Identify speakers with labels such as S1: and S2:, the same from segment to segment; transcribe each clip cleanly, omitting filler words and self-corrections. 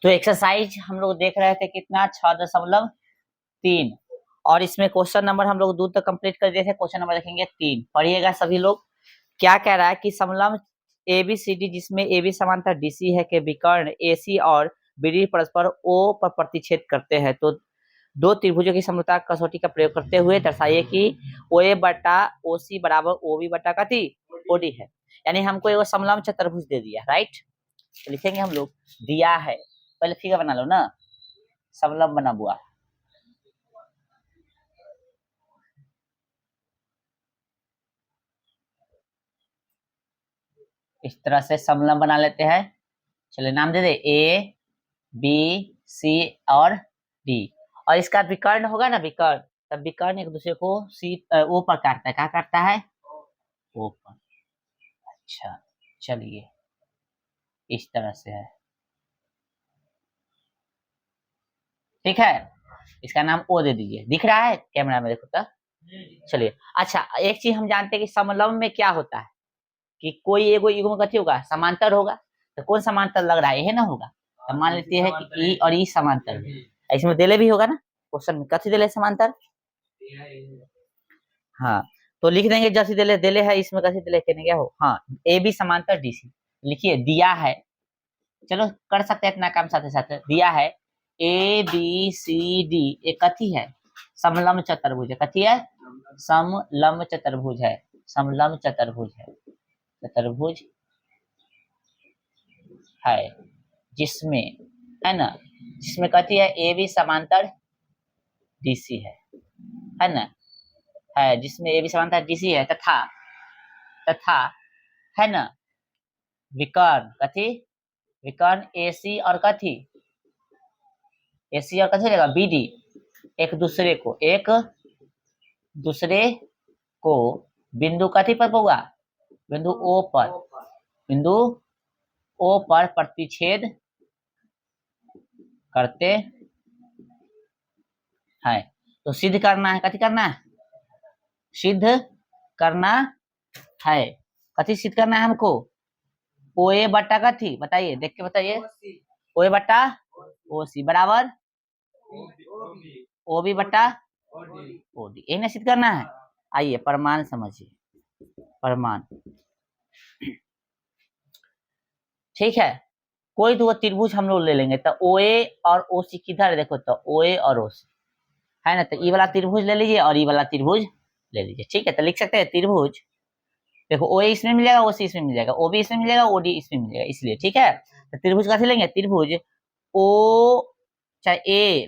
S1: तो एक्सरसाइज हम लोग देख रहे थे कितना 6.3 और इसमें क्वेश्चन नंबर हम लोग दूर तक कंप्लीट कर दिए थे। क्वेश्चन नंबर देखेंगे 3, पढ़िएगा सभी लोग। क्या कह रहा है कि समलंब एबीसीडी जिसमें एबी समांतर डीसी है के विकर्ण एसी और बीडी परस्पर ओ पर प्रतिच्छेद करते हैं, तो दो त्रिभुजों की समरूपता कसौटी का प्रयोग करते हुए दर्शाइए कि ओए बटा ओसी बराबर ओबी बटा कथी ओडी है। यानी हमको एक समलंब चतुर्भुज दे दिया, राइट। तो लिखेंगे हम लोग दिया है, पहले फिगर बना लो ना, समलंब बना हुआ। इस तरह से समलंब बना लेते हैं। चलिए नाम दे दे ए बी सी और डी, और इसका विकर्ण होगा ना, विकर्ण, तब विकर्ण एक दूसरे को सी ओ पर काटता है। क्या काटता है? ओ पर। अच्छा चलिए इस तरह से है, ठीक है। इसका नाम ओ दे दीजिए, दिख रहा है कैमरा में, देखो तो। चलिए अच्छा, एक चीज हम जानते हैं कि समलंब में क्या होता है कि कोई एगो युग्म कथी होगा, समांतर होगा। तो कौन समांतर लग रहा है, यही ना होगा। तो मान लेते हैं कि ई और ई समांतर है, इसमें देले भी होगा ना क्वेश्चन में, कथी देले समांतर। हाँ तो लिख देंगे जैसे देले देले है, इसमें कथी देले कहने क्या हो, हाँ ए बी समांतर डी सी लिखिए, दिया है। चलो कर सकते हैं इतना काम साथ साथ, दिया है ए बी सी डी एक कथी है, समलंब चतुर्भुज है। कथी है? समलंब चतुर्भुज है, समलंब चतुर्भुज है, चतुर्भुज है जिसमें, है ना, जिसमें कथी है ए बी समांतर डीसी है ना, है जिसमें ए बी समांतर डीसी है, तथा तथा है ना विकर्ण कथी, विकर्ण एसी और कथी, एसी और कथी रहेगा बीडी, एक दूसरे को बिंदु कथी पर होगा, बिंदु ओ पर, बिंदु ओ पर प्रतिच्छेद करते हैं। तो सिद्ध करना है, कथी करना है, सिद्ध करना है। कथी सिद्ध करना है हमको, ओए बटा कथी, बताइए देख के बताइए, ओए बटा ओसी बराबर ओबी बटा ओडी, यही ना सिद्ध करना है। आइए प्रमाण समझिए, प्रमाण, ठीक है। कोई दो त्रिभुज हम लोग ले लेंगे, तो ओए और ओसी किधर है, देखो तो ओए और ओसी है ना, तो ई वाला त्रिभुज ले लीजिए और ई वाला त्रिभुज ले लीजिए, ठीक है। तो लिख सकते हैं त्रिभुज, देखो ओए इसमें मिल जाएगा, ओसी इसमें मिल जाएगा, ओबी इसमें मिल जाएगा, ओडी इसमें मिल जाएगा, इसलिए ठीक है। तो त्रिभुज कैसे लेंगे, त्रिभुज ओ चाहे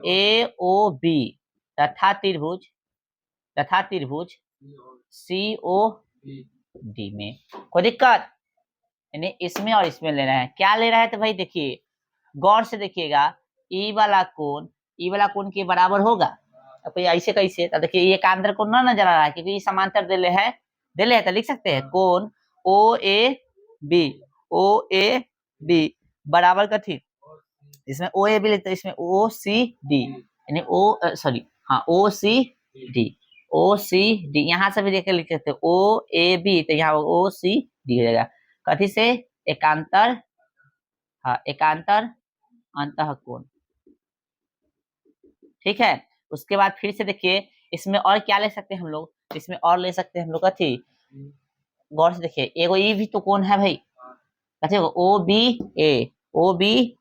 S1: ए ओ बी तथा त्रिभुज सी ओ डी में, कोई दिक्कत यानी इसमें और इसमें लेना है। क्या ले रहा है, तो भाई देखिए गौर से देखिएगा, ई वाला कोण के बराबर होगा। अब कोई ऐसे कैसे, तो देखिए ये एकांतर कोण ना नजर आ रहा है क्योंकि ये समांतर देले है, तो लिख सकते हैं कोण ओ ए बी बराबर कथी, इसमें ओ ए बी लिखते हैं, इसमें ओ सी डी, यानी ओ सॉरी हाँ ओ सी डी, यहाँ से भी देख के लिख सकते हैं ओ ए बी, तो यहाँ ओ सी डी हो जाएगा। कथी से, एकांतर, हाँ एकांतर अंतःकोण, ठीक है। उसके बाद फिर से देखिए इसमें और क्या ले सकते हैं हम लोग, इसमें और ले सकते हैं हम लोग कथी, गौर से देखिए एगो ये भी तो कौन है भाई, कथी ओ बी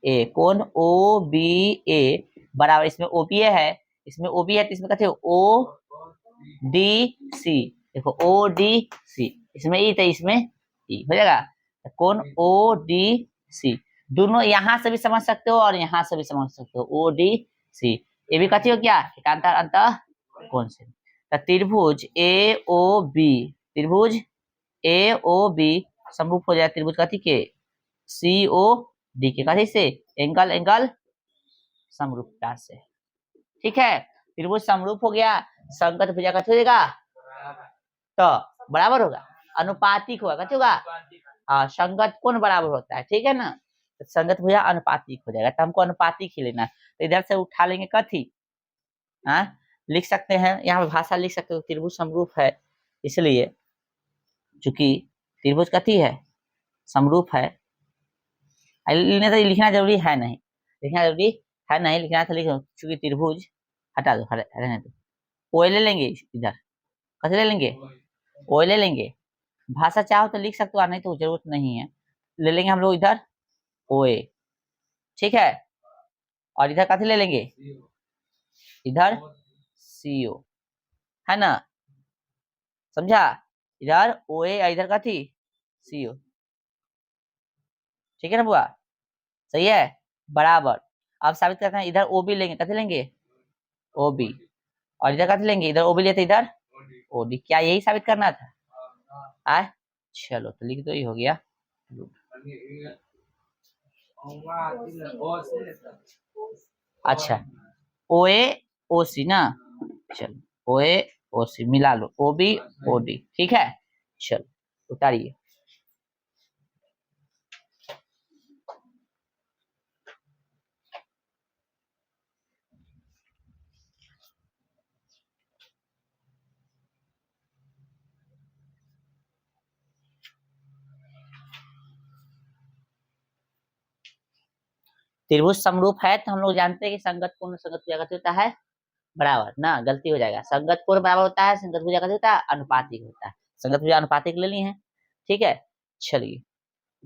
S1: ए कौन ओ बी ए बराबर, इसमें ओ बी है, इसमें ओ बी है, तो इसमें कथी ओ डी सी, देखो ओ डी सी, इसमें ई, तो इसमें ई हो जाएगा, तो कौन ओ डी सी, दोनों यहाँ से भी समझ सकते हो और यहाँ से भी समझ सकते हो, ओ डी सी, ये भी कथी हो क्या, एकांतर अंतःकोण से। तो त्रिभुज ए ओ बी समरूप हो जाए त्रिभुज कथी के, सी ओ डी के, कथी से, एंगल समरूपता से, ठीक है। त्रिभुज समरूप हो गया, संगत भुजा कथी हो जाएगा, तो बराबर होगा, अनुपातिक होगा, कथी होगा, संगत कोण बराबर होता है, ठीक है ना, तो संगत भुजा अनुपातिक हो जाएगा, तो हमको अनुपातिक ही लेना है। तो इधर से उठा लेंगे कथी, लिख सकते हैं यहाँ पे भाषा लिख सकते हो, त्रिभुज समरूप है, इसलिए चूंकि त्रिभुज कथी है, समरूप है, लिखना जरूरी है नहीं, लिखना जरूरी है नहीं, लिखना था लिखो, चूंकि त्रिभुज हटा दो, रहने दो। ओ ले लेंगे इधर, कैसे ले लेंगे, ओ ले लेंगे। भाषा चाहो तो लिख सकते हो, नहीं तो जरूरत नहीं है। ले लेंगे हम लोग इधर ओ ए, ठीक है। और इधर कैसे ले लेंगे, इधर सी ओ, है ना, समझा। इधर ओ ए, इधर का थी सी ओ, ठीक है ना बुआ, सही है, बराबर। अब साबित करते हैं, इधर ओ बी लेंगे, कैसे लेंगे ओ बी, और इधर कैसे लेंगे, इधर ओ बी लेते इधर ओ डी। क्या यही साबित करना था, आ चलो तो लिख दो, ये हो गया। अच्छा ओ ए ओ सी ना, चलो ओ ए ओ सी मिला लो, ओ बी ओ डी, ठीक है। चलो उतारिए। त्रिभुज समरूप है तो हम लोग जानते हैं कि संगत कोण संगत भुजा का होता है बराबर ना, गलती हो जाएगा, संगत कोण बराबर होता है, संगत भुजा का होता है अनुपातिक होता है, संगत भुजा अनुपातिक ले ली है, ठीक है। चलिए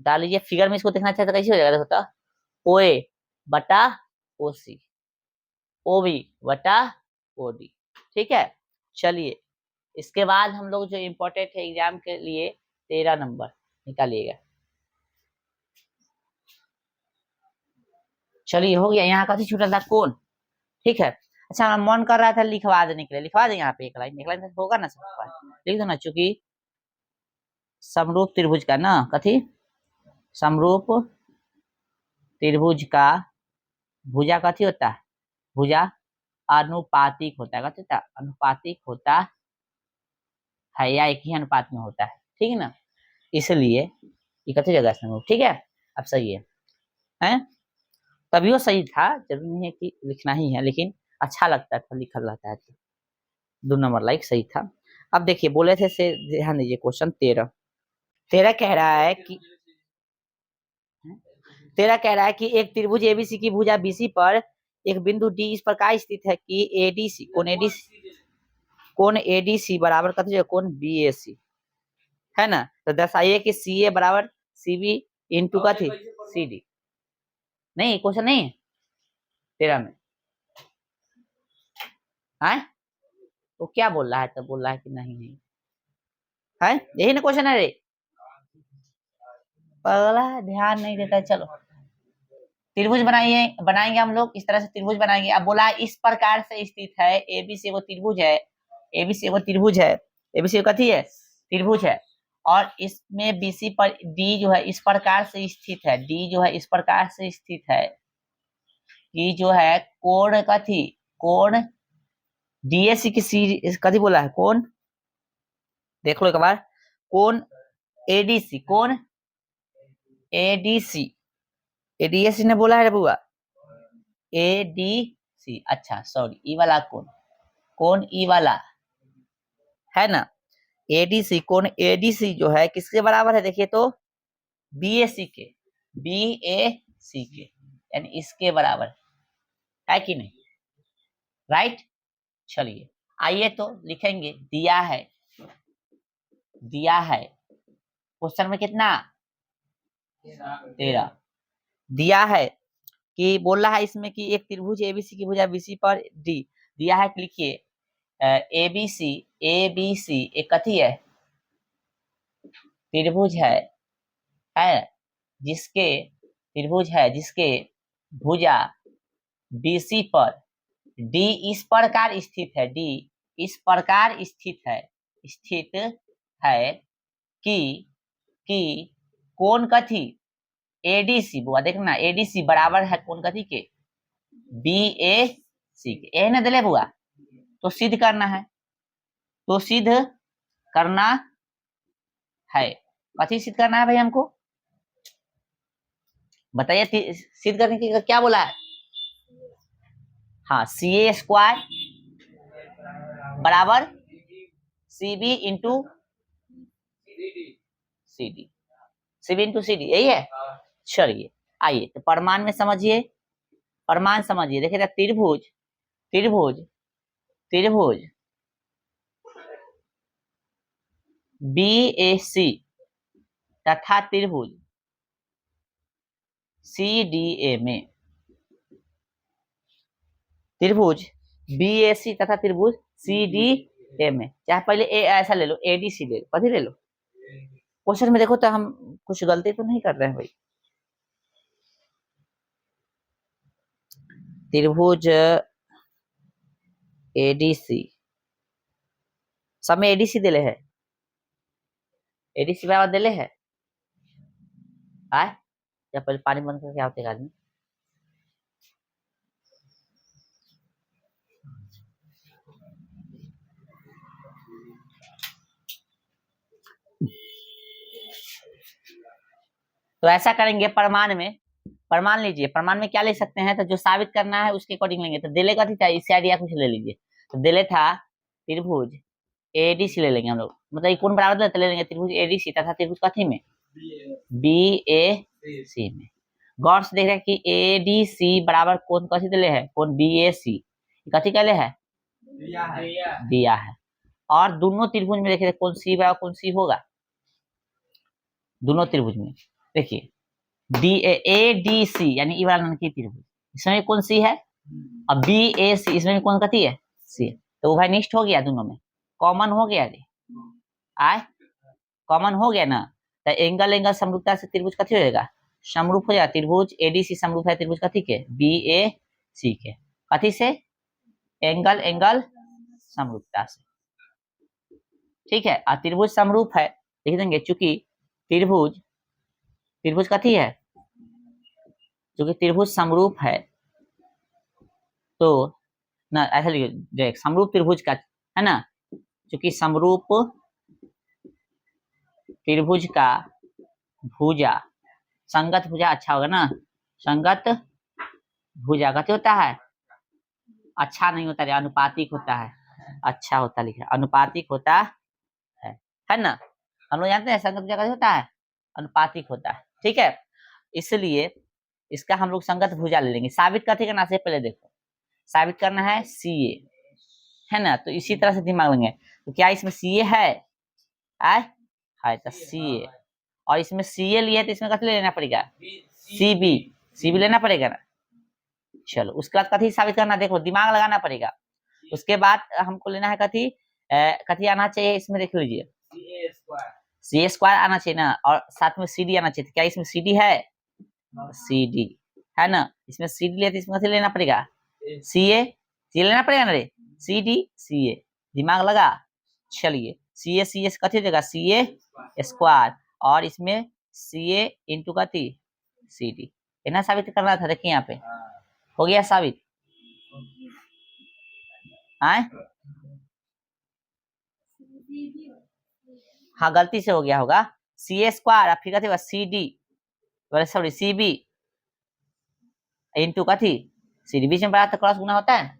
S1: डाल लीजिए फिगर में, इसको देखना चाहते तो कैसे हो जाएगा, देखो तो ओ ए बटा ओ सी, ओ बी बटा ओ डी, ठीक है। चलिए इसके बाद हम लोग जो इम्पोर्टेंट है एग्जाम के लिए 13 नंबर निकालिएगा। चलिए हो गया, यहाँ कथी छूटा था कोण, ठीक है। अच्छा मन कर रहा था लिखवा देने के लिए, लिखवा दें यहाँ पे एक लाइन तो होगा ना सबका, लिख दो ना, चूंकि समरूप त्रिभुज का ना, कथी समरूप त्रिभुज का भुजा कथी होता है, भुजा अनुपातिक होता है, कथी होता है अनुपातिक होता है, या एक ही अनुपात में होता है, ठीक है ना, इसलिए ये कथी जगह समरूप, ठीक है। अब सही है तभी वो सही था, जरूरी नहीं है कि लिखना ही है, लेकिन अच्छा लगता था लिखल रहता है तो 2 नंबर लाइक सही था। अब देखिए बोले थे से ध्यान दीजिए, क्वेश्चन 13, 13 कह रहा है कि 13 कह रहा है कि एक त्रिभुज एबीसी की भुजा बीसी पर एक बिंदु डी इस प्रकार स्थित है कि एडीसी कोण एडीसी बराबर कथी है कोण बीएसी, है ना। तो दर्शाइए कि सी ए बराबर सी बी इंटू कथी सी डी। नहीं क्वेश्चन नहीं है 13 में है, तो क्या बोल रहा है, तो बोल रहा है कि नहीं नहीं है, यही ना क्वेश्चन है रे, पगला ध्यान नहीं देता है। चलो त्रिभुज बनाइए, बनाएंगे हम लोग इस तरह से त्रिभुज बनाएंगे। अब बोला इस प्रकार से स्थित है, एबीसी वो त्रिभुज है, एबीसी वो त्रिभुज है, एबीसी कथी है त्रिभुज है, और इसमें बीसी पर डी जो है इस प्रकार से स्थित है, डी जो है इस प्रकार से स्थित है कि जो है कोण कथी कोण डीएसी की सी कथी बोला है कोण, देख लो एक बार, कोण एडीसी कोण एडीसी, एडीएसी ने बोला है बुआ एडीसी, अच्छा सॉरी ई वाला कोण, कोण ई वाला है ना, एडीसी कोण एडीसी जो है किसके बराबर है, देखिए तो बीएसी के, बीएसी के यानी इसके बराबर है कि नहीं, राइट। चलिए आइए तो लिखेंगे, दिया है क्वेश्चन में कितना 13 दिया है कि बोल रहा है इसमें कि एक त्रिभुज एबीसी की भुजा बीसी पर डी दिया है, लिखिए एबीसी एबीसी एक कथी है त्रिभुज है जिसके त्रिभुज है जिसके भुजा बीसी पर डी इस प्रकार स्थित है, डी इस प्रकार स्थित है कि कि कोण कथी एडीसी, बुआ देखना एडीसी बराबर है कोण कथी के बी ए सी के, यही ना दिले बुआ, तो सिद्ध करना है, तो सिद्ध करना है, कथी सिद्ध करना है भाई हमको बताइए, सिद्ध करने की क्या बोला है, हाँ सी ए स्क्वायर बराबर C B into C D, C B into C D यही है। चलिए आइए तो प्रमाण में समझिए, प्रमाण समझिए। देखिए त्रिभुज त्रिभुज त्रिभुज BAC तथा त्रिभुज CDA में, त्रिभुज BAC तथा त्रिभुज CDA में, चाहे पहले ए ऐसा ले लो, ADC ले लो, कथी ले लो। क्वेश्चन में देखो तो हम कुछ गलती तो नहीं कर रहे हैं भाई। त्रिभुज ADC, सब में ADC दिले है, ADC बराबर दिले है। आए या पहले पानी बंद करके आते आदमी। तो ऐसा करेंगे प्रमाण में, प्रमाण लीजिए, प्रमाण में क्या ले सकते हैं, तो जो साबित करना है उसके अकॉर्डिंग लेंगे। तो दिले का था, इससे आइडिया कुछ ले लीजिए। तो दिले था त्रिभुज ADC ले लेंगे हम लोग, मतलब कौन बराबर ले लेंगे, त्रिभुज ADC तथा त्रिभुज कथी में, BAC में। गौर से देख रहे हैं कि ADC बराबर कौन कथी दिले है, कौन BAC कथी कहले है, दिया है। और दोनों त्रिभुज में देखिए कौन सी बराबर कौन सी होगा, दोनों त्रिभुज में देखिए ADC यानी ई वाला की त्रिभुज, इसमें कौन सी है, अब BAC इसमें कौन कथी है, सी। तो वो भाई निष्ठ हो गया, दोनों में कॉमन हो गया रे, आए कॉमन हो गया ना। तो एंगल एंगल समरूपता से त्रिभुज कथी हो जाएगा, समरूप हो जाएगा। त्रिभुज ADC समरूप है त्रिभुज कथी के, BAC के, कथी से, एंगल एंगल समरूपता से, ठीक है। और त्रिभुज समरूप है, लिख देंगे चूंकि त्रिभुज त्रिभुज कथी है, चूंकि त्रिभुज समरूप है तो ना, ऐसा लिखिए समरूप त्रिभुज का है ना, चूंकि समरूप त्रिभुज का भुजा, संगत भुजा अच्छा होगा ना, संगत भुजा कथी होता है, अच्छा नहीं होता है, अनुपातिक होता है, अच्छा होता लिखा, अनुपातिक होता है ना। हम लोग जानते हैं संगत भुजा कैसे होता है, अनुपातिक होता है, ठीक है। इसलिए इसका हम लोग संगत भुजा ले लेंगे। साबित कथी करना से पहले देखो, साबित करना है CA है ना, तो इसी तरह से दिमाग लेंगे। तो क्या इसमें CA है, है तो CA, और इसमें CA लिए तो इसमें कथी लेना पड़ेगा, CB लेना पड़ेगा ना। चलो उसके बाद कथी साबित करना, देखो दिमाग लगाना पड़ेगा। उसके बाद हमको लेना है कथी, कथी आना चाहिए इसमें, देख लीजिए CA² आना चाहिए ना, और साथ में CD आना चाहिए। क्या इसमें CD है, CD है ना, इसमें CD लिया तो इसमें कथी लेना पड़ेगा, CA लेना पड़ेगा ना रे, CA दिमाग लगा। चलिए CA से कथी देगा, CA², और इसमें CA इंटू कथी CD, इतना साबित करना था। देखिए यहाँ पे हो गया साबित, आए हाँ गलती से हो गया होगा, CA² और फिर कथी होगा CD, सॉरी CB इंटू कथी CD, बीच में बड़ा तो क्रॉस गुना होता है।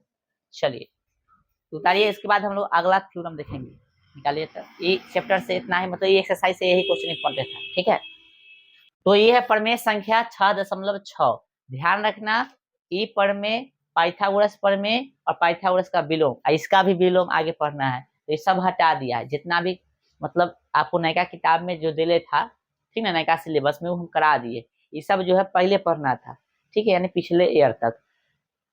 S1: चलिए उतारिए, इसके बाद हम लोग अगला थ्योरम देखेंगे, निकालिए। तो ये चैप्टर से इतना ही, मतलब ये एक्सरसाइज से यही क्वेश्चन इंपॉर्टेंट था, ठीक है। तो ये है प्रमेय संख्या 6.6। ध्यान रखना, ई प्रमेय, पाइथागोरस प्रमेय और पाइथागोरस का विलोम, इसका भी विलोम आगे पढ़ना है। तो ये सब हटा दिया है, जितना भी मतलब आपको नयका किताब में जो दिले था, ठीक है, नयका सिलेबस में वो हम करा दिए। ये सब जो है पहले पढ़ना था, ठीक है, यानी पिछले ईयर तक।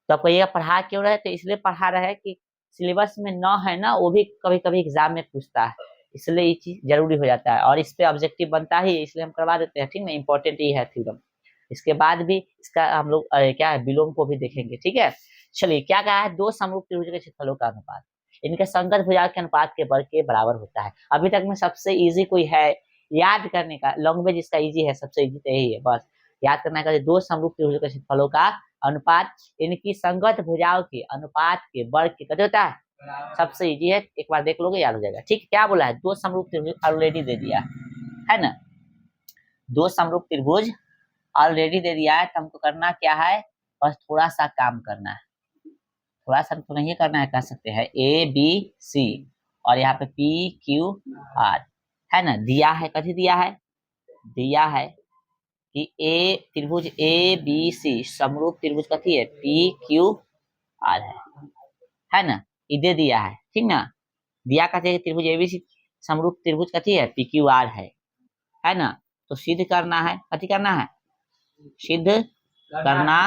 S1: तो आपको ये पढ़ा क्यों रहे, तो इसलिए पढ़ा रहे कि सिलेबस में न है ना, वो भी कभी कभी एग्जाम में पूछता है, इसलिए ये चीज जरूरी हो जाता है, और इस पे ऑब्जेक्टिव बनता ही, इसलिए हम करवा देते हैं, ठीक ना। इंपॉर्टेंट ये है थ्योरम। इसके बाद भी इसका हम लोग क्या है, विलोम को भी देखेंगे, ठीक है। चलिए क्या कहा है, दो समरूप त्रिभुज के क्षेत्रफलों का अनुपात इनके संगत भुजा के अनुपात के वर्ग के बराबर होता है। अभी तक में सबसे इजी कोई है याद करने का, लैंग्वेज इसका इजी है, सबसे इजी तो यही है, बस याद करना है। दो समरूप त्रिभुज के क्षेत्रफलों का अनुपात इनकी संगत भुजाओं के अनुपात के वर्ग के कितना होता है, सबसे इजी है, एक बार देख लोगे याद हो जाएगा, ठीक। क्या बोला है, दो समरूप त्रिभुज ऑलरेडी दे दिया है ना, दो समरूप त्रिभुज ऑलरेडी दे दिया है। तो हमको करना क्या है, बस थोड़ा सा काम करना है, थोड़ा सा तो नहीं करना है, कह सकते हैं ABC और यहाँ पे PQR है ना, दिया है, कथी दिया है, दिया है कि ए त्रिभुज ए बी सी समरूप त्रिभुज कथी है, पी क्यू आर है ना, ये दे दिया है, ठीक ना। दिया कथी है, त्रिभुज एबीसी समरूप त्रिभुज कथी है, पी क्यू आर है ना। तो सिद्ध करना है, कथी करना है, सिद्ध करना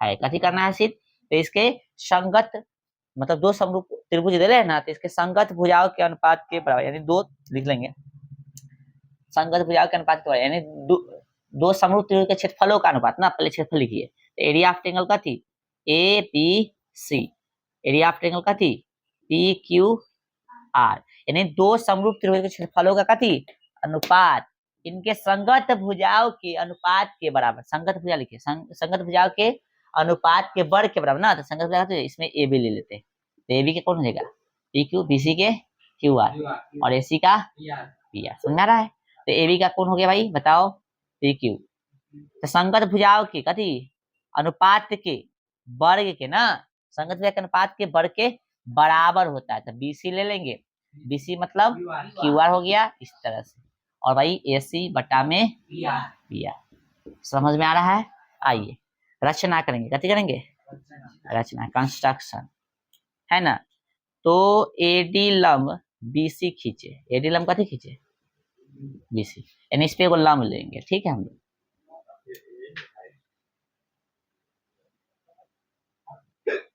S1: है, कथी करना है, सिद्ध। तो इसके संगत मतलब दो समरूप त्रिभुज दे रहे हैं ना, तो इसके संगत भुजाओं के अनुपात के बराबर, यानी दो लिख लेंगे, संगत भुजाओं के अनुपात के बराबर, यानी दो समरूप त्रिभुज के क्षेत्रफलों का अनुपात ना, पहले क्षेत्रफल लिखिए। तो एरिया ऑफ ट्रायंगल कथी, A B C, area of triangle कथी, पी क्यू आर, यानी दो समरूप त्रिभुज के क्षेत्रफलों का कथी, अनुपात, इनके संगत भुजाओं के अनुपात के बराबर, संगत भुजा लिखिए, संगत भुजाओं के अनुपात के वर्ग के बराबर ना। तो संगत भुजा, तो इसमें ए बी ले लेते हैं, तो ए बी के कौन हो जाएगा, पी क्यू, बी सी के क्यू आर, और ए सी का पी आर, समझ आ रहा है। तो ए बी का कौन हो गया भाई, बताओ, पी क्यू। तो संगत भुजाओं के कथी, अनुपात के वर्ग के ना, संगत भुजा के अनुपात के वर्ग के बराबर होता है। तो बीसी ले लेंगे, बीसी मतलब क्यू आर हो गया इस तरह से, और भाई एसी बटा में पी आर, समझ में आ रहा है। आइए रचना करेंगे, कथी करेंगे, रचना, कंस्ट्रक्शन, है ना। तो एडी लंब बीसी खींचे, एडी लंब कथी खींचे, बीसी, यानी इस पे एगो लंब लेंगे, ठीक है हम लोग,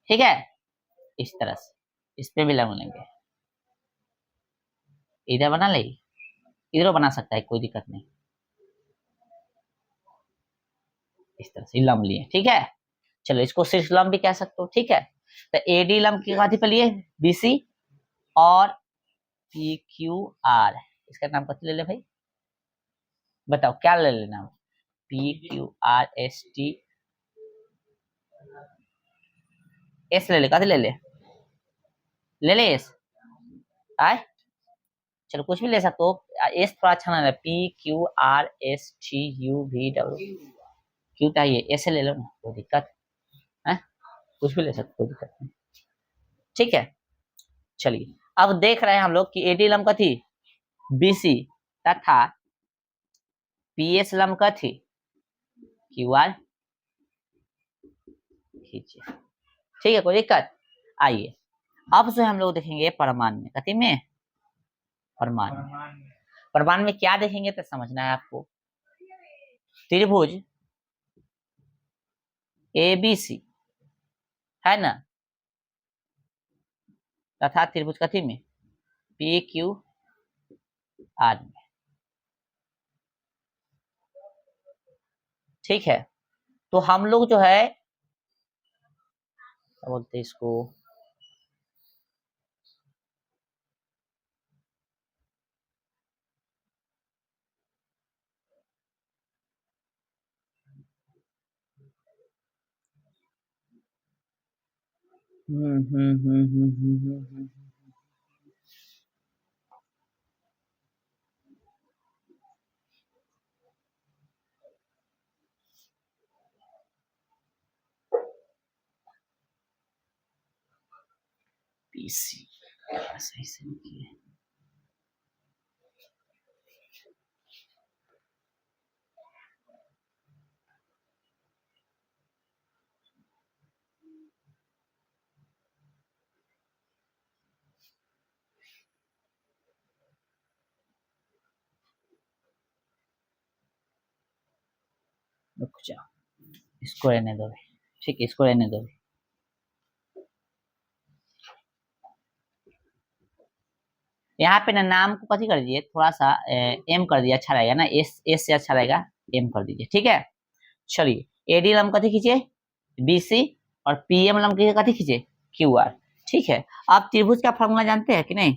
S1: ठीक है, इस तरह से इस पे भी लंब लेंगे, इधर बना ले, इधर बना सकता है, कोई दिक्कत नहीं, इस तरह से लंब लिए, ठीक है। चलो इसको सिर्फ लंब भी कह सकते हो, ठीक है। तो एडी लंब की कथी पे लिए, बीसी, और पी क्यू आर, इसका नाम कथी ले ले भाई, बताओ क्या ले लेना, P Q R S T, S ले ले, कथी ले ले, ले ले एस, आए, चलो कुछ भी ले सकते हो, एस थोड़ा अच्छा ना, P Q R S T U V W, Q चाहिए, ऐसे ले लो ना, कोई दिक्कत है, कुछ भी ले सकते, कोई दिक्कत नहीं, ठीक है। चलिए अब देख रहे हैं हम लोग कि एडी लंब कथी, बीसी, तथा पीएस लंब कथी, क्यू आर खींचिए, ठीक है, कोई दिक्कत। आइए अब जो हम लोग देखेंगे परमाण में, कथी में, परमाण में, परमाण में क्या देखेंगे तो समझना है आपको, त्रिभुज एबीसी है ना, तथा त्रिभुज कथी में, पी क्यू आर में, ठीक है। तो हम लोग जो है क्या बोलते हैं इसको, पीसी सही से लिखिए, रुक जाओ, इसको रहने दो, ठीक है, इसको रहने दो। यहाँ पे ना नाम को कथी कर दीजिए, थोड़ा सा एम कर दिया, अच्छा रहेगा ना, एस एस से अच्छा रहेगा, एम कर दीजिए, ठीक है। चलिए एडी लंब कथी खींचे, बीसी, और पीएम लंब कथी खींचे, क्यू आर, ठीक है। आप त्रिभुज का फॉर्मूला जानते हैं कि नहीं,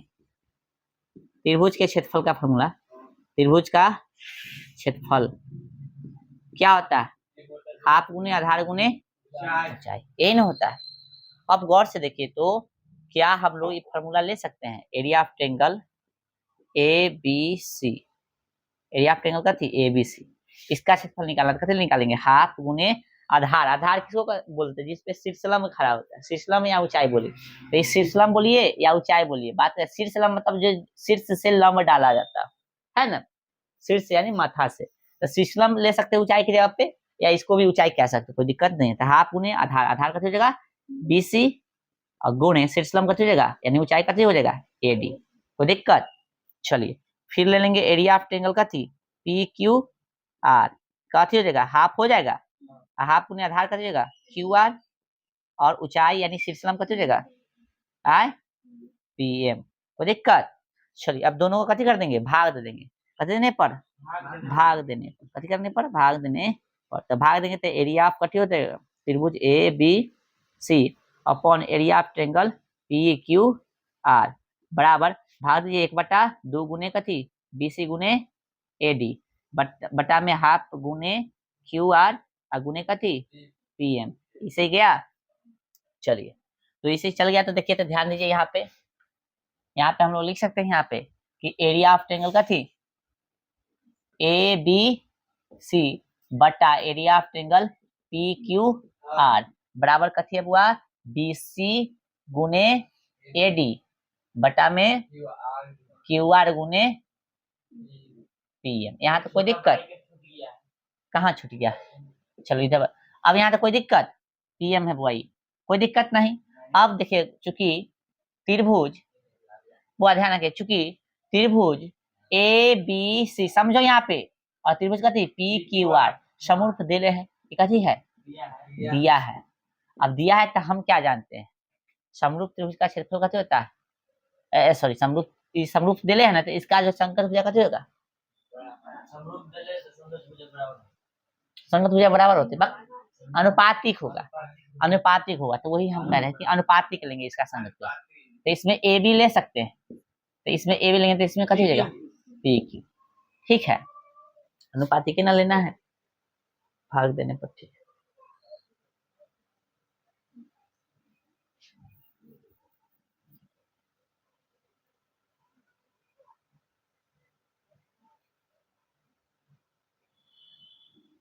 S1: त्रिभुज के क्षेत्रफल का फॉर्मूला, त्रिभुज का क्षेत्रफल क्या होता है, हाफ गुने आधार गुने ऊंचाई, यही ना होता है। अब गौर से देखिए तो क्या हम लोग ये फॉर्मूला ले सकते हैं, area of triangle A B C, area of triangle का थी ए बी सी, इसका क्षेत्रफल निकालना, कैसे निकालेंगे, हाफ गुने आधार, आधार किसको बोलते हैं, जिसपे शीर्षलंब खड़ा होता है, शीर्षलंब या ऊंचाई बोलिए, तो ये शीर्षलंब बोलिए या ऊंचाई बोलिए, बात है शीर्षलंब मतलब जो शीर्ष से लंब डाला जाता है ना, शीर्ष यानी माथा से, तो शीर्षलंब ले सकते हैं ऊंचाई की जगह पे, या इसको भी ऊंचाई कह सकते, कोई दिक्कत नहीं है। तो हाफ गुने आधार, आधार कथी हो जाएगा BC और गुणे शीर्षलंब कथी हो जाएगा, यानी ऊंचाई कथी हो जाएगा AD। कोई दिक्कत? चलिए फिर ले लेंगे एरिया ऑफ ट्रायंगल कथी PQR, कथी हो जाएगा हाफ हो जाएगा, हाफ गुने आधार कथी हो जाएगा QR, और ऊंचाई यानी शीर्षलंब कथी हो जाएगा PM। कोई दिक्कत? चलिए अब दोनों को कथी कर देंगे, भाग दे देंगे, कथी देने पर, भाग देने पर, कथी करने पर, भाग देने पर। तो भाग देंगे तो एरिया ऑफ कथी होता है त्रिभुज ABC upon area of triangle PQR बराबर, भाग दीजिए 1/2 गुने कथी BC गुने AD, बटा में हाफ गुने QR और गुने कथी PM। इसे गया। चलिए तो इसे चल गया, तो देखिए तो ध्यान दीजिए यहाँ पे हम लोग लिख सकते हैं यहाँ पे कि एरिया ऑफ ट्रायंगल का थी ABC बटा एरिया ऑफ ट्रायंगल PQR बराबर कथी है बुआ BC गुने AD बटा में QR गुने PM। यहाँ तो कोई दिक्कत, कहाँ छूट गया, चलो इधर। अब यहाँ तो कोई दिक्कत, PM है बुआ, कोई दिक्कत नहीं। अब देखिए चूंकि त्रिभुज, वो ध्यान रखिए, चूंकि त्रिभुज ABC समझो यहाँ पे, और त्रिभुज का PQR समरूप दे रहे हैं, कथी है दिया है। अब दिया है तो हम क्या जानते हैं, समरूप त्रिभुज का क्षेत्रफल कथी होता है, सॉरी समरूप दे रहे हैं ना, तो इसका जो संकर भुजा कथी होगा, संगत भुजा बराबर होते अनुपातिक होगा, अनुपातिक होगा। तो वही हम कह रहे हैं कि अनुपातिक लेंगे इसका संगत को, तो इसमें AB ले सकते हैं, तो इसमें AB लेंगे तो इसमें कथी हो जाएगा PQ। ठीक है, अनुपातिक ही ना लेना है, भाग देने पर। ठीक है,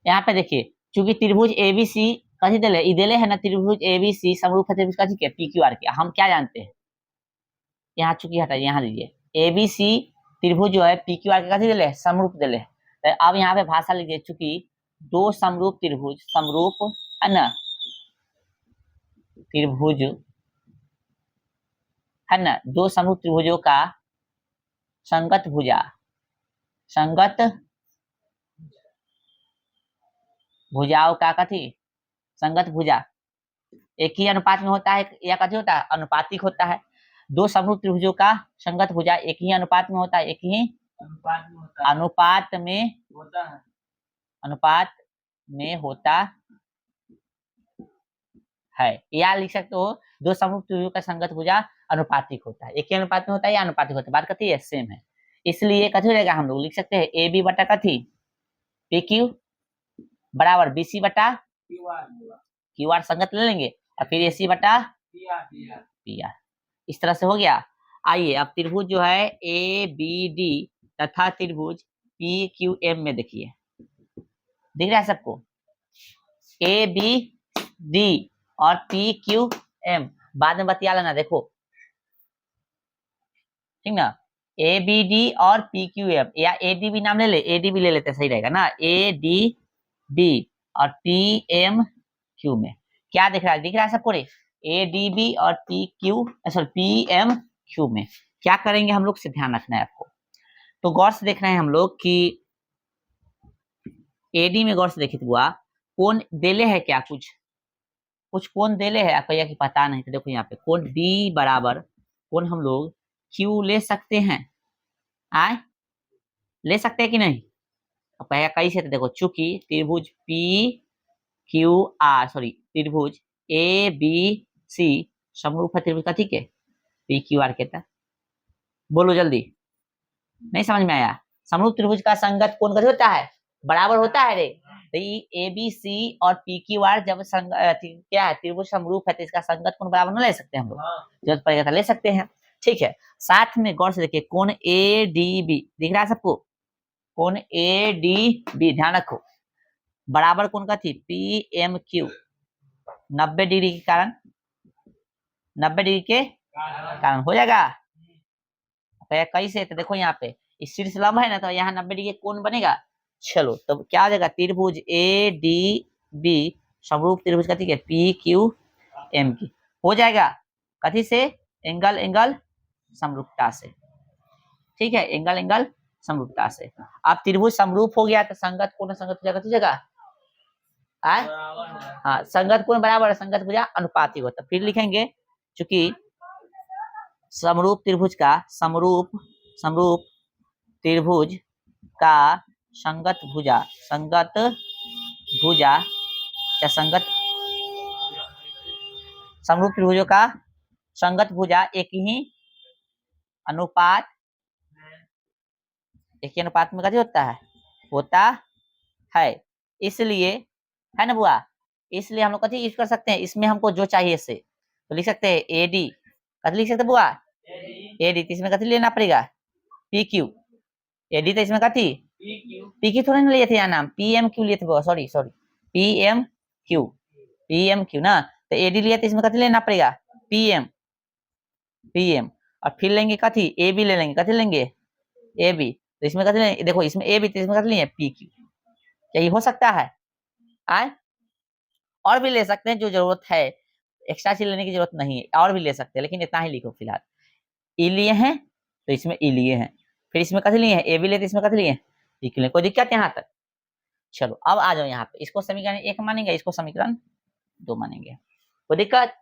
S1: यहाँ पे देखिए चूंकि त्रिभुज ABC कथी देले, ई देले है ना, त्रिभुज ABC समरूप है त्रिभुज कथी के PQR के। हम क्या जानते हैं, यहाँ चूंकि हटाइए, यहाँ दीजिए ABC त्रिभुज जो है PQR के कथी देले समरूप देले। तो अब यहाँ पे भाषा लीजिए, चूंकि दो समरूप त्रिभुज, समरूप है ना त्रिभुज है ना, दो समरूप त्रिभुजों का संगत भुजा, संगत भुजाओं का कथी संगत भुजा एक ही अनुपात में होता है, या कथी होता है अनुपातिक होता है। दो समरूप त्रिभुजों का संगत भुजा एक ही अनुपात में होता है, एक ही अनुपात में होता है, अनुपात में होता है, या लिख सकते हो दो समरूप त्रिभुजों का संगत भुजा अनुपातिक होता है, एक ही अनुपात में होता है या अनुपातिक होता है, बात कथी है सेम है। इसलिए कथी हो जाएगा, हम लोग लिख सकते हैं AB बटा कथी PQ बराबर BC बटा QR संगत ले लेंगे, और फिर AC बटा PR। इस तरह से हो गया। आइए अब त्रिभुज जो है ABD तथा त्रिभुज PQM में देखिए, दिख रहा है सबको, ABD और PQM बाद में बतिया लेना, देखो ठीक ना, ABD और PQM, या ADB नाम ले ले, ADB ले लेते सही रहेगा ना, ADB और PMQ में क्या दिख रहा है, दिख रहा है सबको रे, ADB और PMQ में क्या करेंगे हम लोग, से ध्यान रखना है आपको। तो गौर से देख रहे हैं हम लोग कि AD में गौर से देखिए बुआ, कौन देले है क्या, कुछ कौन देले है, आपको कि पता नहीं, तो देखो यहाँ पे कौन B बराबर कौन हम लोग Q ले सकते हैं, आए ले सकते हैं कि नहीं, कैसे, तो देखो चूंकि त्रिभुज PQR सॉरी त्रिभुज ABC समरूप है त्रिभुज का, ठीक है PQR के था, बोलो जल्दी, नहीं समझ में आया, समरूप त्रिभुज का संगत कौन कौन होता है, बराबर होता है रे। तो ABC और PQR जब क्या है त्रिभुज समरूप है, तो इसका संगत कौन बराबर ना ले सकते हैं हम लोग, जरूरत पड़ेगा तो ले सकते हैं। ठीक है, साथ में गौर से देखिए कौन ADB दिख रहा है सबको, कौन ADB ध्यान रखो बराबर कौन का थी PMQ, 90 डिग्री के कारण, 90 डिग्री के कारण हो जाएगा। कैसे, तो देखो यहाँ पे इस शीर्ष लंब है ना, तो यहाँ 90 डिग्री कोण बनेगा, चलो तो क्या हो जाएगा, त्रिभुज ए डी बी समरूप त्रिभुज कथी के पी क्यू एम की हो जाएगा, कथी से, एंगल एंगल समरूपता से, ठीक है, एंगल एंगल समरूपता से। अब त्रिभुज समरूप हो गया तो संगत कोण संगत भुजा कथी जगह, हाँ संगत कोण बराबर है संगत भुजा अनुपातिक होता, फिर लिखेंगे चूंकि समरूप त्रिभुज का समरूप समरूप त्रिभुज का संगत भुजा या संगत समरूप त्रिभुजों का संगत भुजा एक ही अनुपात में कथी होता है, इसलिए है ना बुआ, इसलिए हम लोग कथी यूज कर सकते हैं, इसमें हमको जो चाहिए इससे तो लिख सकते हैं एडी, कथी लिख सकते हैं बुआ, एडी, तो इसमें कथी लेना पड़ेगा पी क्यू, एडी तो इसमें कथी पी क्यू थोड़ा ना लिए थे यहाँ नाम, पी एम क्यू लिए थे बुआ, सॉरी पी एम क्यू ना, तो एडी लिया तो इसमें कथी लेना पड़ेगा पी एम, और फिर लेंगे कथी ए बी ले लेंगे, कथी लेंगे ए बी, तो इसमें कथी लेंगे, देखो इसमें ए बी तो इसमें कथी लेंगे पी क्यू, क्या ये हो सकता है आए, और भी ले सकते हैं जो जरूरत है, एक्स्ट्रा चीज लेने की जरूरत नहीं है, और भी ले सकते हैं लेकिन इतना ही लिखो फिलहाल, ई लिए हैं तो इसमें ई लिए हैं, फिर इसमें कथी लिए हैं ए बी लिए तो इसमें कथी लिए ई लिए, कोई दिक्कत यहाँ तक। चलो अब आ जाओ यहाँ पे, इसको समीकरण 1 मानेंगे, इसको समीकरण 2 मानेंगे, कोई दिक्कत।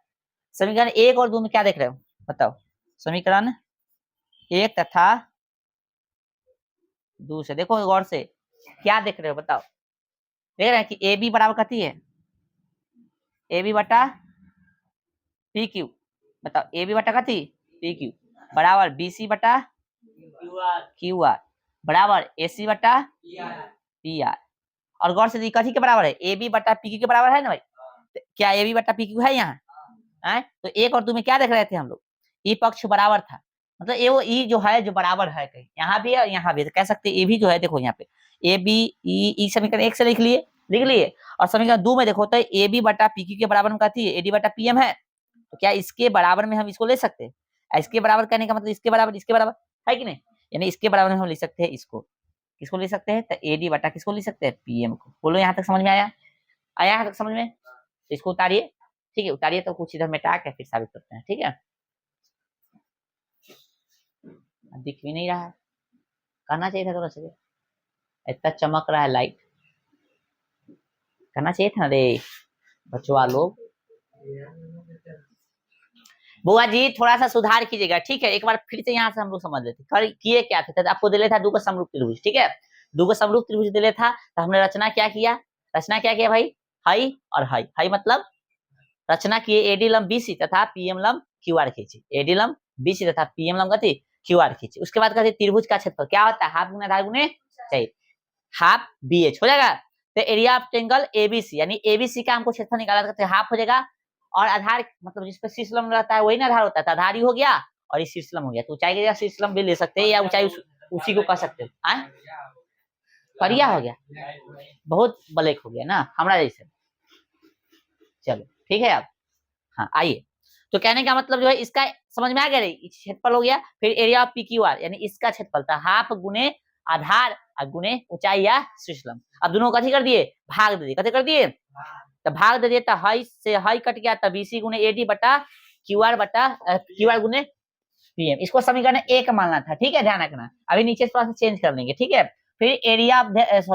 S1: समीकरण 1 और 2 में क्या देख रहे हो बताओ, समीकरण 1 तथा 2 से देखो गौर से क्या देख रहे हो बताओ, देख रहे हैं कि ए बी बराबर कथी है, ए बी बटा पी क्यू, बताओ ए बी बटा कथी पी क्यू बराबर बी सी बटा क्यू आर बराबर ए सी बटा पी आर, और गौर से कथी के बराबर है, ए बी बटा पी क्यू के बराबर है ना भाई, क्या ए बी बटा पी क्यू है यहाँ, तो 1 और 2 में क्या देख रहे थे हम लोग, ई पक्ष बराबर था, मतलब ये वो ई जो है जो बराबर है कहीं यहाँ भी है यहाँ भी, तो कह सकते ए भी जो है देखो यहाँ पे ए बी ई समीकरण 1 से लिख लिए, और समीकरण 2 में देखो तो ए बी बटा पी क्यू के बराबर में कहती है ए डी बटा पी एम है, तो क्या इसके बराबर में हम इसको ले सकते हैं, इसके बराबर कहने का मतलब इसके बराबर है कि नहीं, यानी इसके बराबर में हम लिख सकते हैं इसको, किसको ले सकते हैं, तो ए डी बटा किसको ले सकते हैं पीएम को, बोलो यहाँ तक समझ में आया यहाँ तक समझ में, तो इसको उतारिए, ठीक है उतारिए, तो कुछ इधर मिटा के फिर साबित करते हैं, ठीक है, दिख भी नहीं रहा है, करना चाहिए था थोड़ा सा, इतना चमक रहा है लाइट, करना चाहिए था ना रे बचवा लोग, बुआ जी थोड़ा सा सुधार कीजिएगा, ठीक है, एक बार फिर से यहाँ से हम लोग समझ लेते किए क्या थे, तो आपको दिले था दो का समरूप त्रिभुज, ठीक है, दो का समरूप त्रिभुज दिले था, तो हमने रचना क्या किया भाई, हाई और हाई मतलब रचना किए एडी लंब बीसी तथा पीएम लंब क्यू आर खींची, एडी लंब बीसी तथा पीएम लंब कथी क्यू आर खींची, उसके बाद कहते त्रिभुज का क्षेत्रफल क्या होता है, हाफ गुना आधार गुने चाहिए, हाफ बी एच हो जाएगा, तो एरिया ऑफ ट्रायंगल एबीसी, यानी एबीसी का हमको क्षेत्रफल निकाला था, हाफ हो जाएगा, और आधार मतलब जिस पे शीर्षलंब रहता है वही ना आधार होता है, तो आधार ही हो गया और ये शीर्षलंब हो गया, तो ऊंचाई का शीर्षलंब भी ले सकते हैं या ऊंचाई उसी को कह सकते हो, करिया हो गया, बहुत ब्लैक हो गया ना हमारा जैसे, चलो ठीक है अब, हाँ आइए, तो कहने का मतलब जो है इसका समझ में आ गया, क्षेत्रफल हो गया, फिर area of P Q R यानी इसका क्षेत्रफल था हाफ गुने आधार और गुने ऊंचाई या शीर्षलंब, अब दोनों कथी कर दिए भाग दे दिए, कथी कर दिए तो भाग दे दिए, तो हाई से हाई कट गया, तब बीसी गुने एडी बटा क्यू आर गुने पीएम, इसको समीकरण 1 मानना था, ठीक है ध्यान रखना, अभी नीचे थोड़ा सा चेंज कर लेंगे, ठीक है, फिर एरिया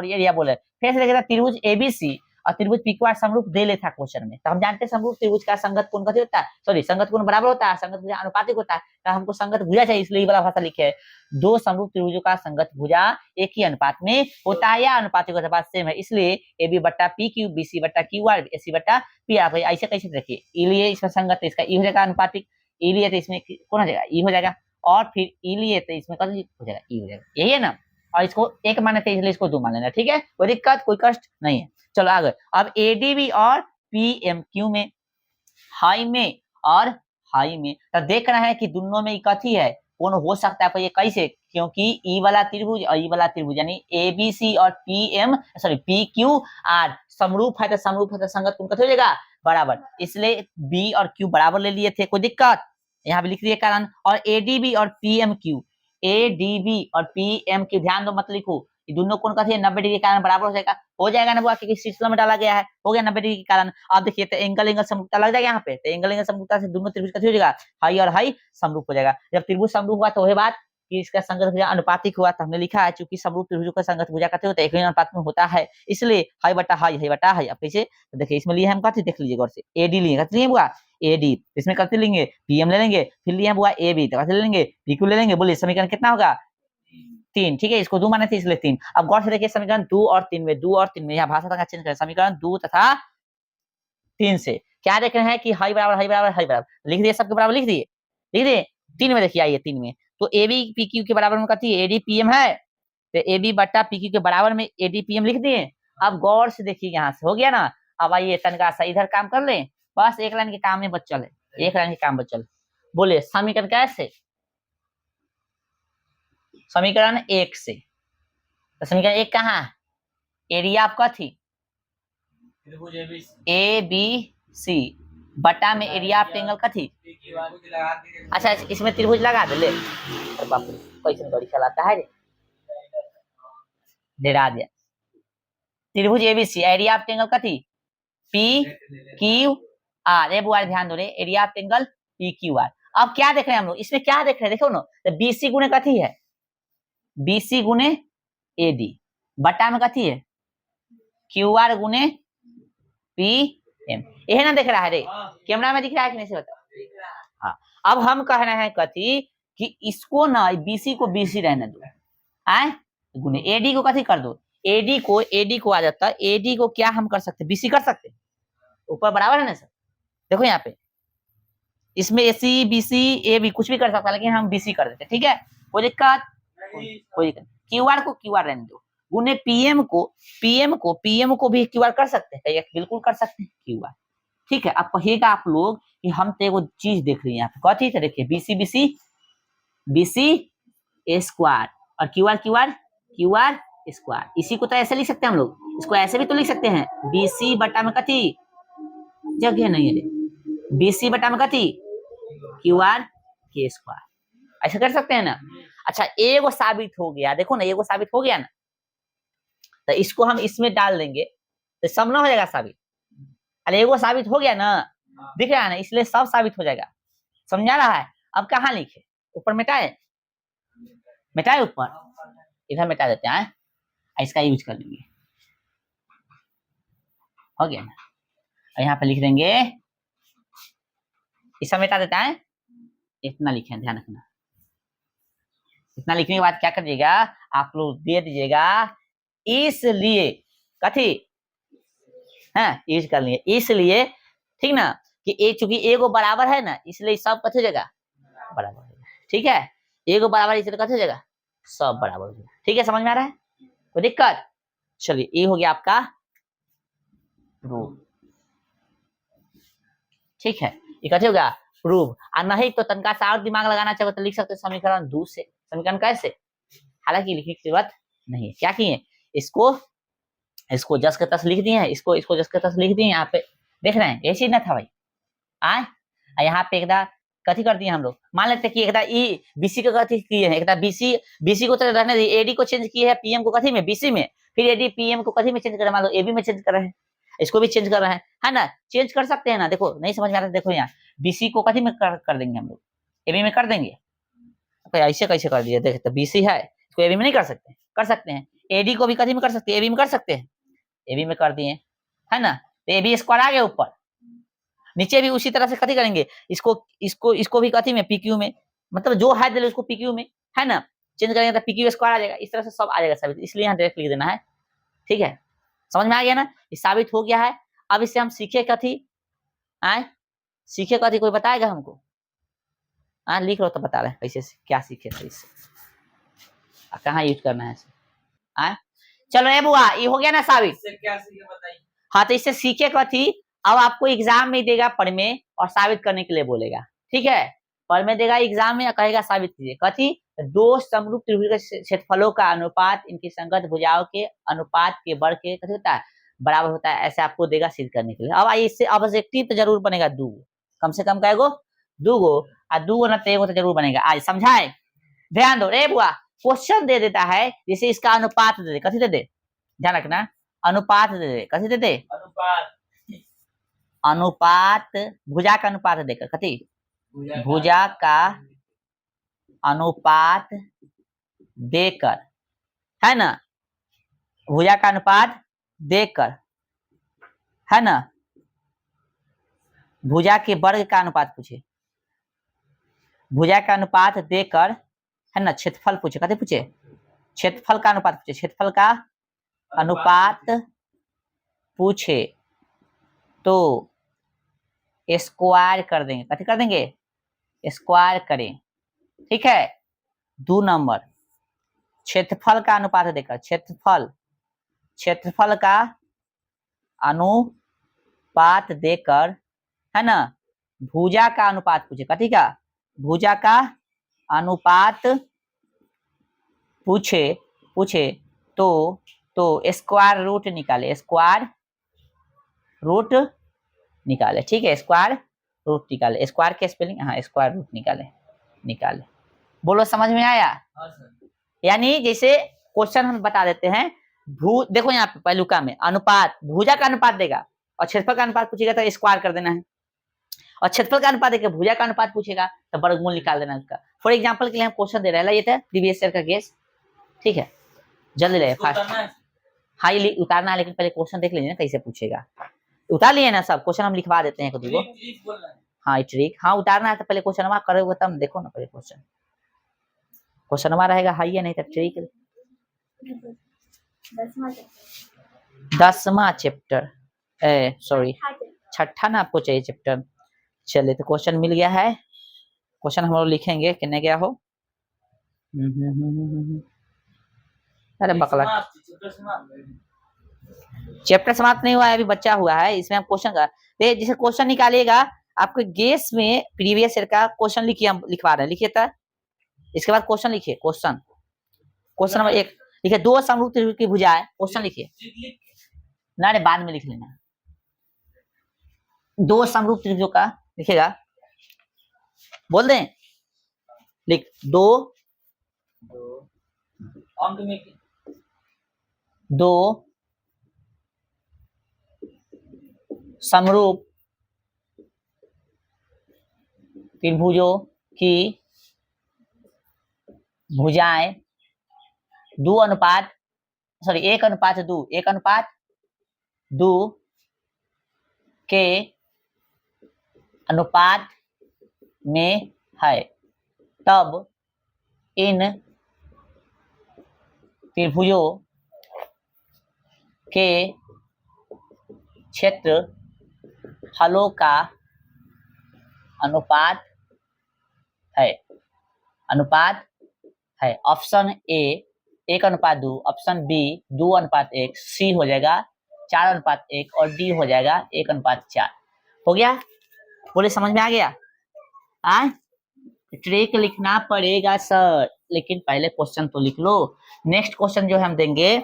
S1: एरिया बोले फिर से देखा त्रिभुज एबीसी और त्रिभुज पीक्यू समरूप दे लेता क्वेश्चन में, तो हम जानते हैं समरूप त्रिभुज का संगत कोण कथी होता है, सॉरी संगत कोण बराबर होता है, संगत भुजा अनुपातिक होता है, तो हमको संगत भुजा चाहिए, इसलिए वाला भाषा लिखे है, दो समरूप त्रिभुजों का संगत भुजा एक ही अनुपात में होता है या अनुपातिक होता है, सेम है, इसलिए ए बी बट्टा पी क्यू बी सी बट्टा क्यू आर ए सी बट्टा पी आर, ऐसे कैसे देखिए ई लिए इसमें संगत है, इसका ई हो जाएगा अनुपातिक, ई लिए तो इसमें कौन हो जाएगा ई हो जाएगा, और फिर ई लिए तो इसमें कौन हो जाएगा ई हो जाएगा, यही है ना, और इसको 1 माने थे इसलिए इसको 2 मान लेना, ठीक है, कोई दिक्कत कोई कष्ट नहीं है, चलो आगे, अब एडीबी और पीएमक्यू में हाई में और हाई में, तो देख रहे हैं कि दोनों में कथी है कौन हो सकता है, ये कैसे, क्योंकि ई वाला त्रिभुज और ई वाला त्रिभुज यानी एबीसी और पी क्यू आर समरूप है, तो संगत कोण कथी हो जाएगा बराबर, इसलिए बी और क्यू बराबर ले लिए थे, कोई दिक्कत यहाँ पे लिख दिए कारण, और एडीबी और पीएमक्यू एडीबी और पीएमक्यू ध्यान दो मत लिखो, ये दोनों कोण कथी है 90 डिग्री के कारण बराबर हो जाएगा ना बुआ, क्योंकि सिस्टम में डाला गया है, हो गया 90 डिग्री के कारण। अब देखिए तो एंगल समरूपता लग जाएगा यहाँ पे, तो एंगल समरूपता से दोनों त्रिभुज कथी हो जाएगा, हाई और हाई समरूप हो जाएगा। जब त्रिभुज समरूप हुआ तो वही बात कि इसका संगत भुजा अनुपातिक हुआ, तो हमने लिखा है चूंकि समरूप त्रिभुजों का संगत भुजा कथी होता है, एक ही अनुपात में होता है, इसलिए हाई बटा हाई, हाई बटा हाई। अब कैसे, तो देखिए इसमें लिए हम कथी देख लीजिए गौर से, एडी लिए कथी लिए बुआ, एडी, इसमें कथी लेंगे, पीएम ले लेंगे, फिर लिए बुआ एबी, तो कथी ले लेंगे, पीक्यू ले लेंगे। बोलिए समीकरण कितना होगा, 3, ठीक है, इसको 2 माने थे इसलिए 3। अब गौर से देखिए समीकरण 2 और 3 में, 2 और 3 में यहाँ भाषा तक चेंज करें, समीकरण 2 तथा 3 से क्या देख रहे हैं कि हाई बराबर हाई बराबर हाई बराबर लिख दिए, सबके बराबर लिख दिए, लिख दिए। 3 में देखिए, आइए 3 में, तो एबी पीक्यू के बराबर में कथी है, एडी पीएम है, तो एबी बट्टा पीक्यू के बराबर में एडी पीएम लिख दिए। अब गौर से देखिए यहाँ से हो गया ना। अब आइए तनका सा इधर काम कर ले, बस एक लाइन के काम में बचल है, एक लाइन के काम बचल। बोले समीकरण कैसे, समीकरण 1 से, तो समीकरण 1 कहाँ है, एरिया आपका थी ए बी सी बटा में एरिया ऑफ ट्रायंगल का थी। अच्छा इसमें त्रिभुज लगा दे ले, अरे बाप रे कैसे गाड़ी चलाता है रे, डरा दिया। त्रिभुज एबीसी एरिया ऑफ ट्रायंगल का थी पी क्यू आर, ए बुआ ध्यान दो रे, area of triangle P Q are. अब क्या देख रहे हैं हम लोग, इसमें क्या देख रहे हैं देखो ना, तो बीसी गुणे कथी है, बीसी गुणे एडी बटा में कथी है, क्यू आर गुणे पी एम, यही ना देख रहा है रे, कैमरा में दिख रहा है कि नहीं से बताओ। हाँ अब हम कह रहे हैं कथी कि इसको ना बीसी को बीसी रहने दो, आए गुणे एडी को कथी कर दो, एडी को आ जाता है, एडी को क्या हम कर सकते, बीसी कर सकते, ऊपर बराबर है ना सर, देखो यहाँ पे इसमें एसी बीसी ए भी कुछ भी कर सकता है, लेकिन हम बीसी कर देते, ठीक है, कोई दिक्कत, कोई दिक्कत। क्यूआर को क्यूआर रहने दो, गुने पीएम को भी क्यूआर कर सकते हैं, बिल्कुल कर सकते हैं क्यूआर, ठीक है। अब कहिएगा आप लोग कि हम तो एगो चीज देख रही हैं यहाँ पे, कथी तो देखिए बीसी बीसी बीसी ए स्क्वायर और क्यूआर क्यूआर क्यूआर स्क्वायर, इसी को तो ऐसे लिख सकते हैं हम लोग, इसको ऐसे भी तो लिख सकते हैं, बीसी बटा में कथी, जगह नहीं है, बीसी बटा में कथी क्यूआर के स्क्वायर, ऐसा कर सकते हैं ना। अच्छा एगो साबित हो गया, देखो ना एगो साबित हो गया ना, तो इसको हम इसमें डाल देंगे तो सब ना हो जाएगा साबित, अरे एगो साबित हो गया ना, दिख रहा है ना, इसलिए सब साबित हो जाएगा, समझा रहा है। अब कहाँ लिखे, ऊपर मिटाए, मिटाए ऊपर, इधर मिटा देते हैं, इसका यूज कर लेंगे, हो गया ना, यहाँ पे लिख देंगे, इसका मिटा देता है, इतना लिखे ध्यान रखना, इतना लिखने के बाद क्या करिएगा आप लोग दे दीजिएगा, इसलिए कथी है यूज कर लिए, इसलिए ठीक ना, कि ए चूंकि एगो बराबर है ना, इसलिए सब कथी हो जाएगा बराबर हो जाएगा, ठीक है, एगो बराबर इसलिए कथी हो जाएगा सब बराबर हो जाएगा, ठीक है, समझ में आ रहा है, कोई दिक्कत। चलिए ये हो गया आपका प्रूफ, ठीक है, ये कथी हो गया प्रूफ। और नहीं तो तनका सा और दिमाग लगाना चाहो तो लिख सकते समीकरण 2 से, समीकरण कैसे, हालांकि लिखने की जरूरत नहीं है, क्या किए इसको जस के तस लिख दिए हैं, इसको जस के तस लिख दिए, यहाँ पे देख रहे हैं ये चीज ना था भाई, आए यहाँ पे एकदा कथी कर दिए हम लोग, मान लेते कि एकदा ई बीसी को कथी किए हैं, एकदा बीसी को तो रहने दिए, एडी को चेंज किए हैं पीएम को कथी में बीसी में, फिर एडी पीएम को कथी में चेंज कर, मान लो एबी में चेंज कर रहे हैं, इसको भी चेंज कर रहे हैं, है ना, चेंज कर सकते हैं ना, देखो नहीं समझ में आ रहा है, देखो यहाँ बीसी को कथी में कर देंगे हम लोग, एबी में कर देंगे, ऐसे कैसे कर दिए, देख तो बीसी है इसको एबी में नहीं कर सकते, कर सकते हैं, एडी को भी कथी में कर सकते हैं, एबी में कर सकते हैं, एबी में कर दिए, है ना, तो एबी स्क्वायर आ गया ऊपर, नीचे भी उसी तरह से कथी करेंगे, इसको भी कथी में पीक्यू में, मतलब जो है दिले उसको पीक्यू में, है ना, चेंज करेंगे तो पीक्यू स्क्वायर आ जाएगा, इस तरह से सब आ जाएगा साबित, इसलिए यहाँ डायरेक्ट लिख देना है, ठीक है, समझ में आ गया ना, ये साबित हो गया है। अब इससे हम सीखे कथी, आए सीखे कथी, कोई बताएगा हमको, लिख लो तो बता रहे हैं कैसे क्या सीखे थे इससे, कहाँ यूज करना है इसे, चलो ए बुआ ये हो गया ना साबित, क्या सीखे बताइए। हाँ तो इससे सीखे कथी, अब आपको एग्जाम में देगा पढ़ में और साबित करने के लिए बोलेगा, ठीक है, पढ़ में देगा एग्जाम में कहेगा साबित कीजिए कथी, दो समरूप त्रिभुज के क्षेत्रफलों का अनुपात इनकी संगत भुजाओं के अनुपात के वर्ग के कथी होता है बराबर होता है, ऐसे आपको देगा सिद्ध करने के लिए। अब आइए इससे ऑब्जेक्टिव तो जरूर बनेगा दूगो, कम से कम कैगो दूगो, और दूगो ना तो एगो तो जरूर बनेगा, आज समझाए ध्यान दो रे बुआ, क्वेश्चन दे देता है जैसे इसका अनुपात दे दे, कथी दे दे, ध्यान रखना, अनुपात दे दे, कथी दे दे, अनुपात, भुजा का अनुपात देकर, कथी, भुजा का अनुपात देकर, है ना, भुजा का अनुपात देकर, है ना, भुजा के वर्ग का अनुपात पूछे, भुजा का अनुपात देकर, है ना, क्षेत्रफल पूछे, कथी पूछे, क्षेत्रफल का अनुपात पूछे, क्षेत्रफल का अनुपात पूछे तो स्क्वायर कर देंगे, कथी कर देंगे, स्क्वायर करें, ठीक है। 2 नंबर, क्षेत्रफल का अनुपात देकर, क्षेत्रफल, क्षेत्रफल का अनुपात देकर, है ना, भुजा का अनुपात पूछे, कथी का, भुजा का अनुपात पूछे तो स्क्वायर रूट निकाले, स्क्वायर रूट निकाले, ठीक है, स्क्वायर रूट निकाले, स्क्वायर के स्पेलिंग, हाँ, स्क्वायर रूट निकाले। बोलो समझ में आया? यानी जैसे क्वेश्चन हम बता देते हैं, देखो यहाँ पे पहलुका में अनुपात, भुजा का अनुपात देगा और क्षेत्रफल का अनुपात पूछेगा तो स्क्वायर कर देना है, और क्षेत्रफल का अनुपात देकर भुजा का अनुपात पूछेगा तो वर्गमूल निकाल देना उसका। फॉर एग्जांपल के लिए हम क्वेश्चन दे रहे हैं, ये था प्रीवियस ईयर का गेस, ठीक है, जल्दी ले फास्ट, हाँ ये उतारना है, लेकिन पहले क्वेश्चन देख लीजिए ना कैसे पूछेगा, उतार लिए ना सब क्वेश्चन, हम लिखवा देते हैं को, हाँ ट्रिक, हाँ उतारना है तो पहले क्वेश्चन करोगे तब देखो ना, पहले क्वेश्चन रहेगा हाई है, नहीं तो ट्रिक, 10वां चैप्टर, सॉरी 6ठा ना आपको चाहिए चैप्टर। चलिए तो क्वेश्चन मिल गया है, क्वेश्चन हम लोग लिखेंगे, किन्ने गया हो, अरे बकला, चैप्टर समाप्त नहीं हुआ है, अभी बच्चा हुआ है, इसमें हम क्वेश्चन का जैसे क्वेश्चन निकालिएगा, आपके गेस में प्रीवियस ईयर का क्वेश्चन लिखिए, हम लिखवा रहे हैं, लिखिए था, इसके बाद क्वेश्चन लिखिए, क्वेश्चन नंबर 1 लिखिए, 2 समरूप त्रिभुज की भुजाएं, क्वेश्चन लिखिए ना, बाद में लिख लेना, 2 समरूप त्रिभुजों का लिखेगा, बोल दें, लिख 2 समरूप त्रिभुजों की भुजाएं 1:2 के अनुपात में है, तब इन त्रिभुजों के क्षेत्रफलों का अनुपात है, ऑप्शन ए 1:2, ऑप्शन बी 2:1, सी हो जाएगा 4:1 और डी हो जाएगा 1:4। हो गया, बोले समझ में आ गया? ट्रिक लिखना पड़ेगा सर, लेकिन पहले क्वेश्चन तो लिख लो। नेक्स्ट क्वेश्चन जो हम देंगे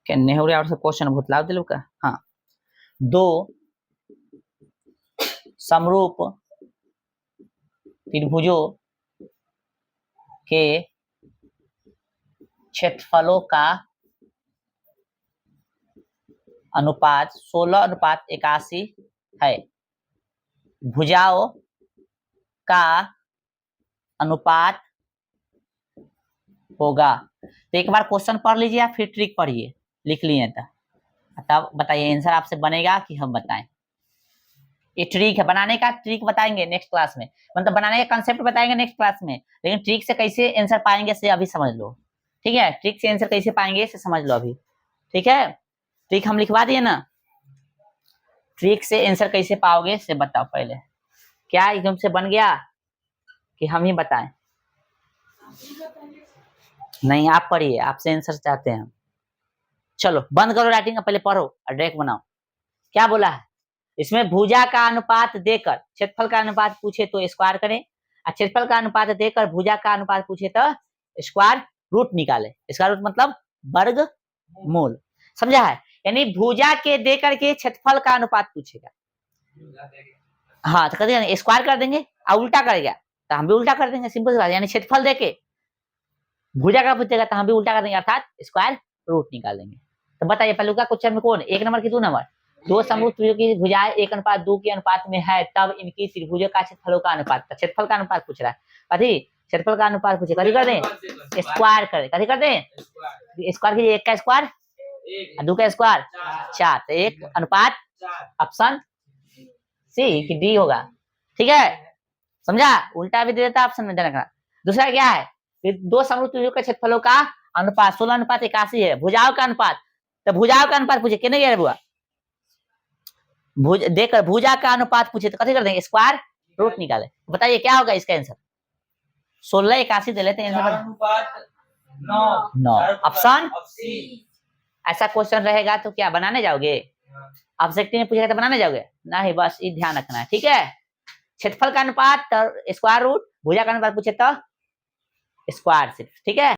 S1: केने हो रहा और सब क्वेश्चन भुतलाव दिलू का, हाँ, 2 समरूप त्रिभुजों के क्षेत्रफलों का अनुपात 16:81 है, भुजाओं का अनुपात होगा। तो एक बार क्वेश्चन पढ़ लीजिए, आप फिर ट्रिक पढ़िए, लिख लिए तब बताइए आंसर आपसे बनेगा कि हम बताएं। ये ट्रिक है, बनाने का ट्रिक बताएंगे नेक्स्ट क्लास में, मतलब बनाने का कंसेप्ट बताएंगे नेक्स्ट क्लास में, लेकिन ट्रिक से कैसे आंसर पाएंगे से अभी समझ लो, ठीक है, ट्रिक से आंसर कैसे पाएंगे से समझ लो अभी, ठीक है। ट्रिक हम लिखवा दिए ना, ट्रिक से आंसर कैसे पाओगे से बताओ पहले, क्या एकदम से बन गया कि हम ही बताएं? नहीं, आप पढ़िए, आपसे आंसर चाहते हैं हम। चलो बंद करो राइटिंग, पहले पढ़ो और डायरेक्ट बनाओ। क्या बोला है इसमें? भुजा का अनुपात देकर क्षेत्रफल का अनुपात पूछे तो स्क्वायर करें, और क्षेत्रफल का अनुपात देकर भुजा का अनुपात पूछे तो स्क्वायर रूट निकाले। स्क्वायर रूट मतलब वर्गमूल, समझा है? यानी भुजा के देकर के क्षेत्रफल का अनुपात पूछेगा, हाँ तो कर स्क्वायर कर देंगे और उल्टा करेगा तो हम भी उल्टा कर देंगे, सिंपल सी बात, यानी क्षेत्रफल देके भुजा का पूछेगा तो हम भी उल्टा कर देंगे, अर्थात स्क्वायर रूट निकाल देंगे। तो बताइए पहले का क्वेश्चन में कौन, 1 नंबर की 2 नंबर, दो समरूप त्रिभुजों की भुजाएं 1:2 के अनुपात में है, तब इनकी त्रिभुजों का क्षेत्रफलों का अनुपात, क्षेत्रफल का अनुपात पूछ रहा है, कथी क्षेत्रफल का अनुपात पूछे, कथी कर दें स्क्वायर कर, कथी कर दें स्क्वायर कीजिए, 1 का स्क्वायर 2 का स्क्वायर 4, तो 1:4, ऑप्शन सी कि डी होगा। ठीक है, समझा, उल्टा भी दे देता ऑप्शन में देना। दूसरा क्या है, दो समरूप त्रिभुजों के क्षेत्रफलों का अनुपात 16:81 है, भुजाओं का अनुपात, तो भुजाओं का अनुपात पूछे कितने गया बुआ, देखकर भुजा का अनुपात पूछे तो कथी कर देंगे स्क्वायर रूट निकाले। बताइए क्या होगा इसका आंसर, 16:81 दे लेते हैं आंसर 9 ऑप्शन। ऐसा क्वेश्चन रहेगा तो क्या बनाने जाओगे, ऑब्जेक्टिव में पूछेगा तो बनाने जाओगे नहीं, बस ये ध्यान रखना है। ठीक है, क्षेत्रफल का अनुपात स्क्वायर रूट, भुजा का अनुपात पूछे तो स्क्वायर सिर्फ। ठीक है।